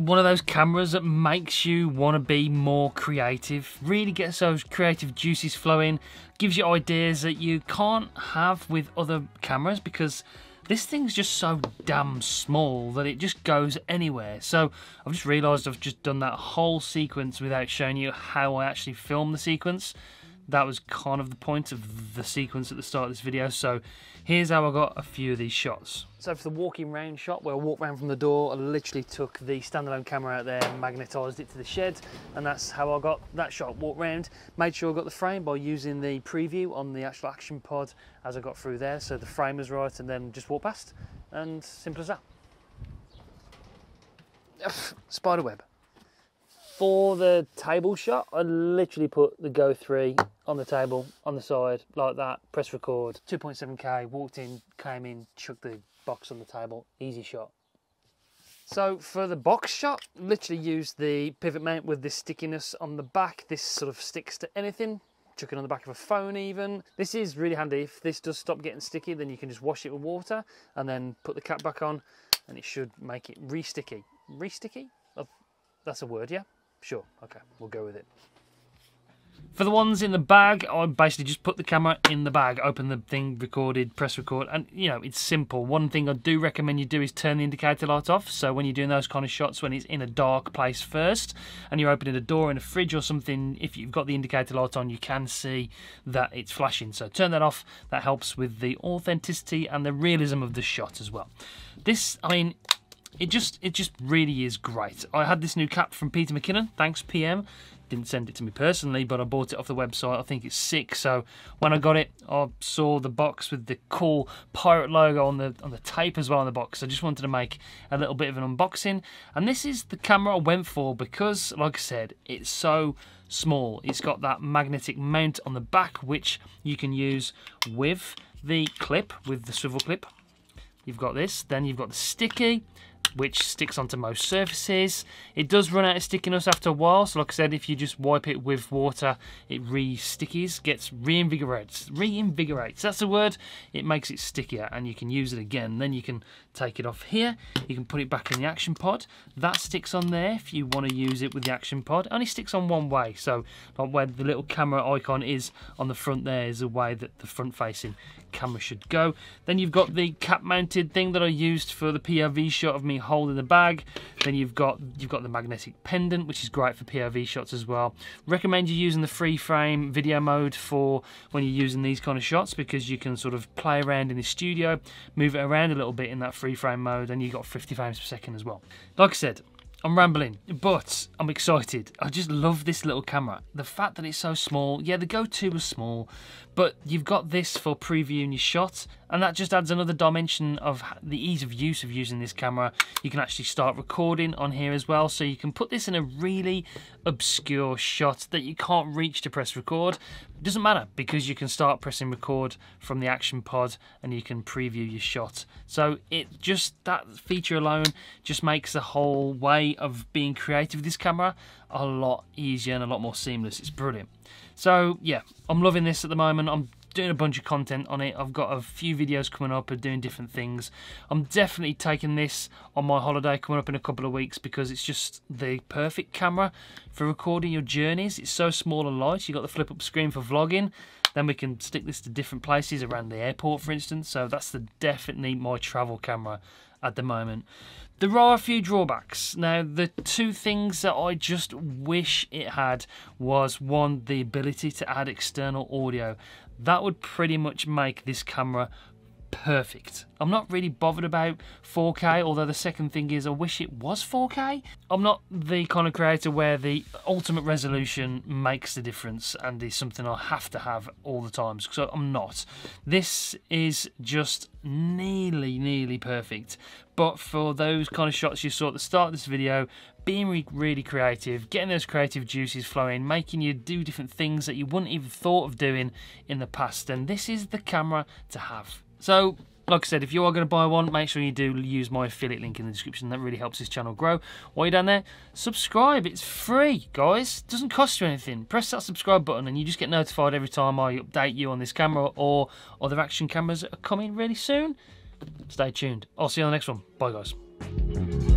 one of those cameras that makes you want to be more creative, really gets those creative juices flowing, gives you ideas that you can't have with other cameras because this thing's just so damn small that it just goes anywhere. So I've just realised I've just done that whole sequence without showing you how I actually film the sequence. That was kind of the point of the sequence at the start of this video. So here's how I got a few of these shots. So for the walking round shot, where I walked round from the door, I literally took the standalone camera out there and magnetised it to the shed, and that's how I got that shot. Walked round, made sure I got the frame by using the preview on the actual action pod as I got through there, so the frame was right, and then just walk past, and simple as that. Spider web. For the table shot, I literally put the Go 3 on the table, on the side, like that, press record, 2.7K, walked in, came in, chucked the box on the table, easy shot. So for the box shot, literally used the pivot mount with this stickiness on the back. This sort of sticks to anything, chuck it on the back of a phone even. This is really handy. If this does stop getting sticky, then you can just wash it with water and then put the cap back on and it should make it re-sticky. Re-sticky? Oh, that's a word, yeah? Sure, okay, we'll go with it. For the ones in the bag, I basically just put the camera in the bag, open the thing, recorded, press record, and you know, it's simple. One thing I do recommend you do is turn the indicator light off. So when you're doing those kind of shots, when it's in a dark place first, and you're opening a door in a fridge or something, if you've got the indicator light on, you can see that it's flashing. So turn that off, that helps with the authenticity and the realism of the shot as well. This, I mean, it just really is great. I had this new cap from Peter McKinnon, thanks PM. Didn't send it to me personally, but I bought it off the website. I think it's sick. So when I got it, I saw the box with the cool pirate logo on the tape as well on the box. I just wanted to make a little bit of an unboxing. And this is the camera I went for because, like I said, it's so small. It's got that magnetic mount on the back, which you can use with the clip, with the swivel clip. You've got this, then you've got the sticky, which sticks onto most surfaces. It does run out of stickiness after a while, so like I said, if you just wipe it with water, it re-stickies, gets reinvigorates, that's the word. It makes it stickier and you can use it again. Then you can take it off here, you can put it back in the action pod. That sticks on there if you want to use it with the action pod. It only sticks on one way, so like where the little camera icon is on the front there is the way that the front facing camera should go. Then you've got the cap mounted thing that I used for the POV shot of me holding the bag. Then you've got the magnetic pendant, which is great for POV shots as well. Recommend you using the free frame video mode for when you're using these kind of shots, because you can sort of play around in the studio, move it around a little bit in that free frame mode, and you've got 50 frames per second as well. Like I said, I'm rambling, but I'm excited. I just love this little camera. The fact that it's so small, yeah, the Go 2 was small, but you've got this for previewing your shot, and that just adds another dimension of the ease of use of using this camera. You can actually start recording on here as well, so you can put this in a really obscure shot that you can't reach to press record. It doesn't matter, because you can start pressing record from the action pod and you can preview your shot. So it just, that feature alone just makes the whole way of being creative with this camera a lot easier and a lot more seamless. It's brilliant. So yeah, I'm loving this at the moment. I'm doing a bunch of content on it. I've got a few videos coming up of doing different things. I'm definitely taking this on my holiday coming up in a couple of weeks, because it's just the perfect camera for recording your journeys. It's so small and light. You've got the flip up screen for vlogging. Then we can stick this to different places around the airport, for instance. So that's definitely my travel camera at the moment. There are a few drawbacks. Now, the two things that I just wish it had was, one, the ability to add external audio. That would pretty much make this camera perfect. I'm not really bothered about 4K, although the second thing is I wish it was 4K. I'm not the kind of creator where the ultimate resolution makes the difference and is something I have to have all the time, so I'm not. This is just nearly perfect, but for those kind of shots you saw at the start of this video, being really creative, getting those creative juices flowing, making you do different things that you wouldn't even thought of doing in the past, then this is the camera to have. So, like I said, if you are going to buy one, make sure you do use my affiliate link in the description. That really helps this channel grow. While you're down there, subscribe. It's free, guys. It doesn't cost you anything. Press that subscribe button and you just get notified every time I update you on this camera or other action cameras that are coming really soon. Stay tuned. I'll see you on the next one. Bye, guys.